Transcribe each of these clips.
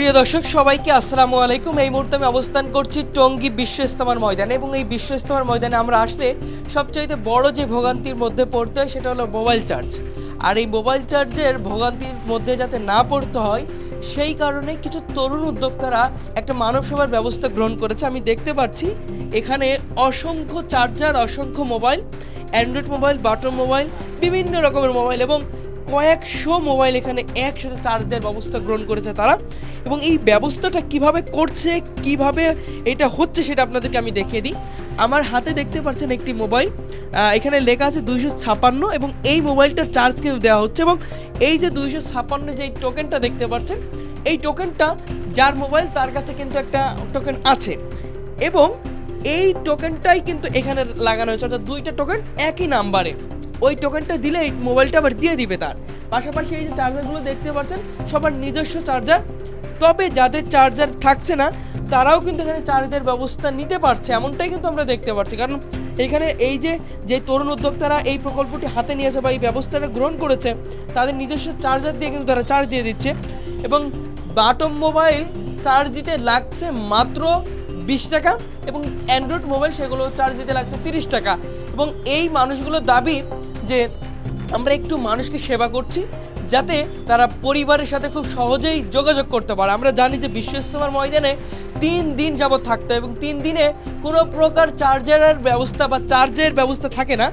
প্রিয় দর্শক সবাইকে আসসালামু আলাইকুম। এই মুহূর্তে আমি অবস্থান করছি টঙ্গী বিশ্ব ইজতেমার ময়দানে এবং এই বিশ্ব ইজতেমার ময়দানে আমরা আসলে সবচাইতে বড় যে ভোগান্তির মধ্যে পড়তে হয় সেটা হলো মোবাইল চার্জ। আর এই মোবাইল চার্জের ভোগান্তির মধ্যে যাতে না পড়তে হয় সেই কারণে কিছু তরুণ উদ্যোক্তারা একটা মানব সেবার ব্যবস্থা গ্রহণ করেছে। আমি দেখতে পাচ্ছি এখানে অসংখ্য চার্জার, অসংখ্য mobile, Android mobile, button mobile, বিভিন্ন রকমের মোবাইল এবং কয়েকশো মোবাইল এখানে একসাথে চার্জ দেওয়ার ব্যবস্থা গ্রহণ করেছে তারা। এবং এই ব্যবস্থাটা কিভাবে করছে, কিভাবে এটা হচ্ছে সেটা আপনাদেরকে আমি দেখিয়ে দিই। আমার হাতে দেখতে পাচ্ছেন একটি মোবাইল, এখানে লেখা আছে 256 এবং এই মোবাইলটার চার্জ কিন্তু দেওয়া হচ্ছে। এবং এই যে 256 যে টোকেনটা দেখতে পাচ্ছেন, এই টোকেনটা যার মোবাইল তার কাছে কিন্তু একটা টোকেন আছে এবং এই টোকেনটাই কিন্তু এখানে লাগানো হয়েছে, অর্থাৎ দুইটা টোকেন একই নাম্বারে। ওই টোকেনটা দিলে এই মোবাইলটা আবার দিয়ে দিবে তার। পাশাপাশি এই যে চার্জারগুলো দেখতে পাচ্ছেন সবার নিজস্ব চার্জার, তবে যাদের চার্জার থাকছে না তারাও কিন্তু এখানে চার্জের ব্যবস্থা নিতে পারছে, এমনটাই কিন্তু আমরা দেখতে পাচ্ছি। কারণ এখানে এই যে তরুণ উদ্যোক্তারা এই প্রকল্পটি হাতে নিয়েছে বা এই ব্যবস্থাটা গ্রহণ করেছে, তাদের নিজস্ব চার্জার দিয়ে কিন্তু তারা চার্জ দিয়ে দিচ্ছে। এবং বাটম মোবাইল চার্জ দিতে লাগছে মাত্র 20 টাকা এবং অ্যান্ড্রয়েড মোবাইল সেগুলো চার্জ দিতে লাগছে 30 টাকা। এবং এই মানুষগুলোর দাবি যে আমরা একটু মানুষকে সেবা করছি যাতে তারা পরিবারের সাথে খুব সহজেই যোগাযোগ করতে পারে। আমরা জানি যে বিশ্ব ইজতেমার ময়দানে 3 দিন যাবত থাকতে এবং 3 দিনে কোনো প্রকার চার্জারের ব্যবস্থা বা চার্জের ব্যবস্থা থাকে না,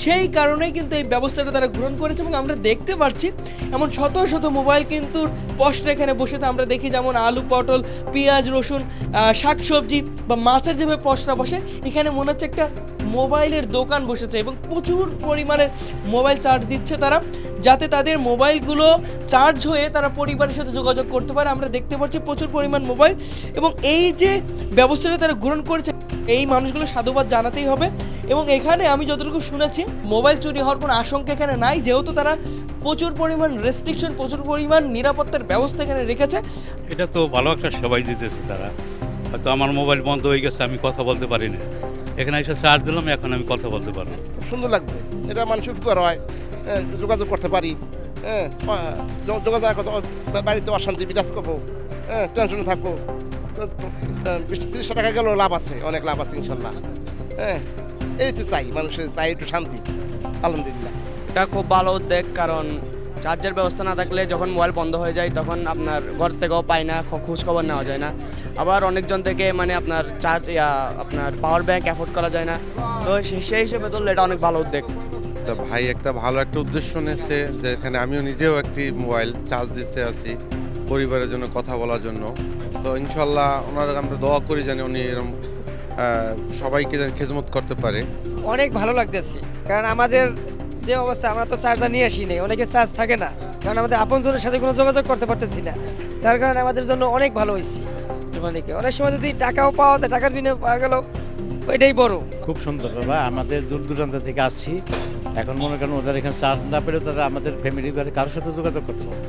সেই কারণেই কিন্তু এই ব্যবস্থাটা তারা গ্রহণ করেছে। এবং আমরা দেখতে পাচ্ছি এমন শত শত মোবাইল কিন্তু পোস্টার এখানে বসেছে। আমরা দেখি যেমন আলু, পটল, পেঁয়াজ, রসুন, শাকসবজি বা মাছের যেভাবে পোস্টার বসে, এখানে মনে হচ্ছে একটা মোবাইলের দোকান বসেছে এবং প্রচুর পরিমাণে মোবাইল চার্জ দিচ্ছে তারা, যাতে তাদের মোবাইলগুলো চার্জ হয়ে তারা পরিবারের সাথে যোগাযোগ করতে পারে। আমরা দেখতে পাচ্ছি প্রচুর পরিমাণ মোবাইল এবং এই যে ব্যবস্থাটা তারা গ্রহণ করেছে এই মানুষগুলো সাধুবাদ জানাতেই হবে। এবং এখানে আমি যতটুকু শুনেছি মোবাইল চুরি হওয়ার কোনো আশঙ্কা এখানে নাই, যেহেতু তারা প্রচুর পরিমাণ রেস্ট্রিকশন, প্রচুর পরিমাণ নিরাপত্তার ব্যবস্থা এখানে রেখেছে। এটা তো ভালো একটা সেবাই দিতেছে তারা। হয়তো আমার মোবাইল বন্ধ হয়ে গেছে, আমি কথা বলতে পারি না, এখানে এসে চার্জ দিলাম, এখন আমি কথা বলতে পারবো। খুব সুন্দর লাগছে, এটা মানুষ উপকার হয়, যোগাযোগ করতে পারি, যোগাযোগ বাড়িতে অশান্তি বিরাজ করবো, টেনশনে থাকবো। 30 টাকা গেলেও লাভ আছে, অনেক লাভ আছে ইনশাল্লাহ। এই তো চাই, মানুষের চাই একটু শান্তি। আলহামদুলিল্লাহ, এটা খুব ভালো উদ্যোগ, কারণ চার্জের ব্যবস্থা না থাকলে যখন মোবাইল বন্ধ হয়ে যায় তখন আপনার ঘর থেকেও পায় না, খোঁজ খবর নেওয়া যায় না। আবার অনেকজন থেকে মানে আপনার আপনার পাওয়ার ব্যাংক অ্যাফোর্ড করা যায় না। তো সেই হিসেবে ধরলে এটা অনেক ভালো উদ্যোগ। তো ভাই একটা ভালো একটা উদ্দেশ্য নিয়েছে, যে এখানে আমিও নিজেও একটি মোবাইল চার্জ দিতে আছি পরিবারের জন্য, কথা বলার জন্য। তো ইনশাল্লাহ ওনারা আমরা দোয়া করি যেন উনি এরকম সবাইকে যেন খেদমত করতে পারে। অনেক ভালো লাগতেছে, কারণ আমাদের যে অবস্থা, আমরা তো চার্জার নিয়ে আসি নাই, অনেকে চার্জ থাকে না, কারণ আমাদের আপনজনের সাথে কোনো যোগাযোগ করতে পারতেছি না, যার কারণে আমাদের জন্য অনেক ভালো হয়েছে। মানে অনেক সময় যদি টাকাও পাওয়া যায়, টাকার বিনিময়ে পাওয়া গেল, ওইটাই বড়। খুব সুন্দর বাবা, আমাদের দূর দূরান্ত থেকে আসছি, এখন মনে করেন ওদের এখানে চার্জ না পেলেও তারা আমাদের ফ্যামিলি কারোর সাথে যোগাযোগ করতে পারবে।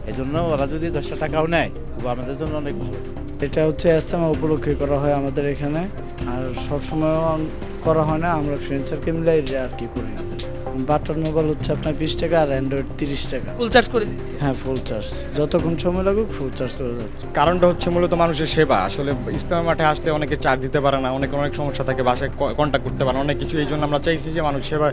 এই জন্য ওরা যদি 10 টাকাও নেয়, আমাদের জন্য অনেক ভালো। এটা হচ্ছে ইজতেমা উপলক্ষে করা হয় আমাদের এখানে, আর সবসময় করা হয় না, আমরা ফ্রেন্ড সার্কেল মিলে আর কি করি। বাটন মোবাইল হচ্ছে আপনার 20 টাকা আর অ্যান্ড্রয়েড 30 টাকা। ফুল চার্জ করে দিচ্ছি। হ্যাঁ, ফুল চার্জ, যতক্ষণ সময় লাগুক ফুল চার্জ করে যাচ্ছে। কারণটা হচ্ছে মূলত মানুষের সেবা। আসলে ইজতেমা মাঠে আসলে অনেকে চার্জ দিতে পারে না, অনেক সমস্যা থাকে, বাসায় কন্ট্যাক্ট করতে পারে অনেক কিছু। এই জন্য আমরা চাইছি যে মানুষ সেবা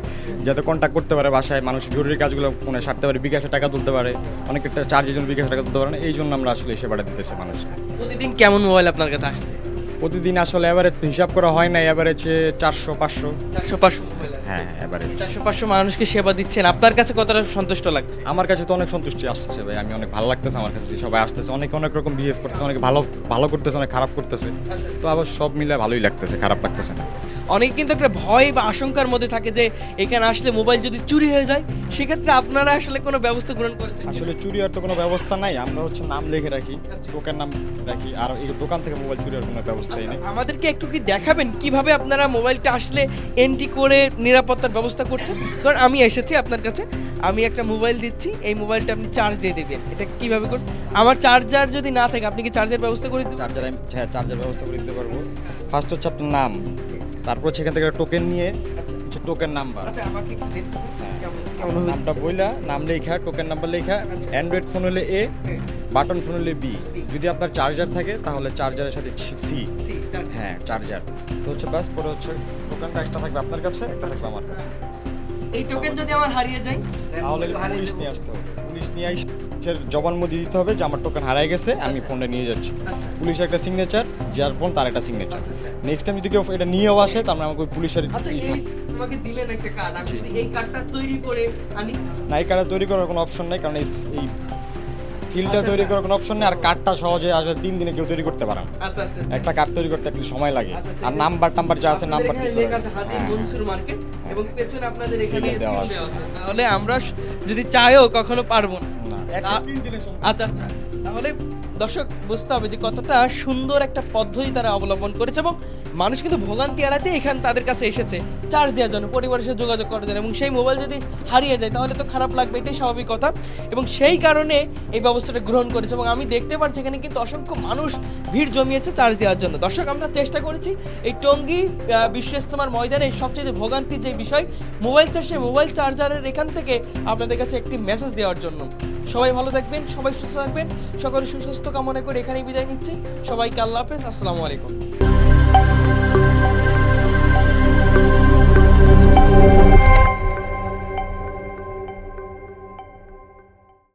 যাতে কন্ট্যাক্ট করতে পারে, বাসায় মানুষ জরুরি কাজগুলো ফোনে সারতে পারে, বিকাশে টাকা তুলতে পারে, অনেকে চার্জের জন্য বিকাশে টাকা তুলতে পারে না। এই জন্য আমরা আসলে এই সেবাটা দিতেছি মানুষকে। প্রতিদিন কেমন মোবাইল আপনার কাছে আসছে? প্রতিদিন আসলে এভারেজ হিসাব করা হয় না, এভারেজে 400-500। 400-500 মোবাইল? হ্যাঁ, এভারেজ 400-500 মানুষকে সেবা দিচ্ছেন, আপনার কাছে কতটা সন্তুষ্ট লাগছে? আমার কাছে তো অনেক সন্তুষ্টি আসতেছে ভাই, আমি অনেক ভালো লাগতেছে আমার কাছে, সবাই আসতেছে, অনেক রকম বিহেভ করতেছে, অনেক ভালো করতেছে, অনেক খারাপ করতেছে। তো আবার সব মিলে ভালোই লাগতেছে, খারাপ লাগতেছে না। অনেকে কিন্তু একটা ভয় বা আশঙ্কার মধ্যে থাকে যে এখানে আসলে মোবাইল যদি চুরি হয়ে যায়, সেক্ষেত্রে আপনারা আসলে কোনো ব্যবস্থা গ্রহণ করেছেন? আসলে চুরি হওয়ার তো কোনো ব্যবস্থা নাই, আমরা হচ্ছে নাম লিখে রাখি, টোকেন নাম রাখি, আর এই দোকান থেকে মোবাইল চুরি হওয়ার কোনো ব্যবস্থাই নেই। আমাদেরকে একটু কি দেখাবেন কিভাবে আপনারা মোবাইলটা আসলে এন্ট্রি করে নিরাপত্তার ব্যবস্থা করছেন? ধরুন আমি এসেছি আপনার কাছে, আমি একটা মোবাইল দিচ্ছি, এই মোবাইলটা আপনি চার্জ দিয়ে দেবেন, এটা কিভাবে করছেন? আমার চার্জার যদি না থাকে আপনি কি চার্জের ব্যবস্থা করে দিতে? চার্জার ব্যবস্থা করে দিতে পারবো। ফার্স্ট হচ্ছে আপনার নাম, তারপর সেখান থেকে টোকেন নিয়ে টোকেন নাম্বার, আচ্ছা আমাকে একটু দিন, কেমন নামটা বইলা, নাম লেখা, টোকেন নাম্বার লেখা, অ্যান্ড্রয়েড ফোন হলে এ, বাটন ফোন হলে বি, যদি আপনার চার্জার থাকে তাহলে চার্জারের সাথে সি, হ্যাঁ চার্জার। তো হচ্ছে বাস, পরে হচ্ছে টোকেনটা একটা থাকবে আপনার কাছে, একটা থাকবে আমার কাছে। এই টোকেন যদি আমার হারিয়ে যায় তাহলে পুলিশ নিয়ে আসতে হবে, পুলিশ নিয়ে এসে জবানবন্দি দিতে হবে যে আমার টোকেন হারাই গেছে, আমি ফোনটা নিয়ে যাচ্ছি। পুলিশের একটা সিগনেচার, যার ফোন তার একটা সিগনেচার। নেক্সট টাইম যদি কেউ এটা নিয়েও আসে তার মানে আমাকে ওই পুলিশের আচ্ছা, এই তোমাকে দিলেন একটা কার্ড, আমি যদি এই কার্ডটা তৈরি করে আনি, না, এই কার্ডটা তৈরি করার কোনো অপশন নাই, কারণ এই সিলটা আচ্ছা, তৈরি আচ্ছা। করার কোনো অপশন নেই। আর কার্ডটা সহজে আসলে 3 দিনে কেউ তৈরি করতে পারে না। আচ্ছা আচ্ছা একটা কার্ড তৈরি করতে একটু সময় লাগে। আচ্ছা, আর নাম্বার যা আছে নাম্বার আপনাদের এখানে লেখা আছে হাজি মনসুর মার্কেট এবং পেছনে আপনাদের এখানে সিল দেওয়া সিল আছে। দেওয়া আছে। তাহলে আমরা যদি চাইও কখনো পারবো না। না, তা- 3 দিনে সম্ভব। আচ্ছা আচ্ছা, তাহলে দর্শক বুঝতে হবে যে কতটা সুন্দর একটা পদ্ধতি তারা অবলম্বন করেছে এবং মানুষ কিন্তু ভোগান্তি এড়াতে এখানে তাদের কাছে এসেছে চার্জ দেওয়ার জন্য, পরিবারের সাথে যোগাযোগ করার জন্য। এবং সেই মোবাইল যদি হারিয়ে যায় তাহলে তো খারাপ লাগবে, এটাই স্বাভাবিক কথা। এবং সেই কারণে এই ব্যবস্থাটা গ্রহণ করেছে এবং আমি দেখতে পাচ্ছি এখানে কিন্তু অসংখ্য মানুষ ভিড় জমিয়েছে চার্জ দেওয়ার জন্য। দর্শক, আমরা চেষ্টা করেছি এই টঙ্গী বিশ্ব ইজতেমার ময়দানে সবচেয়ে ভোগান্তির যে বিষয় মোবাইল চার্জ, সেই মোবাইল চার্জারের এখান থেকে আপনাদের কাছে একটি মেসেজ দেওয়ার জন্য। সবাই ভালো থাকবেন, সবাই সুস্থ থাকবেন, সকলের সুস্বাস্থ্য কামনা করে এখানেই বিদায় নিচ্ছি। সবাইকে আল্লাহ হাফেজ, আসসালামু আলাইকুম।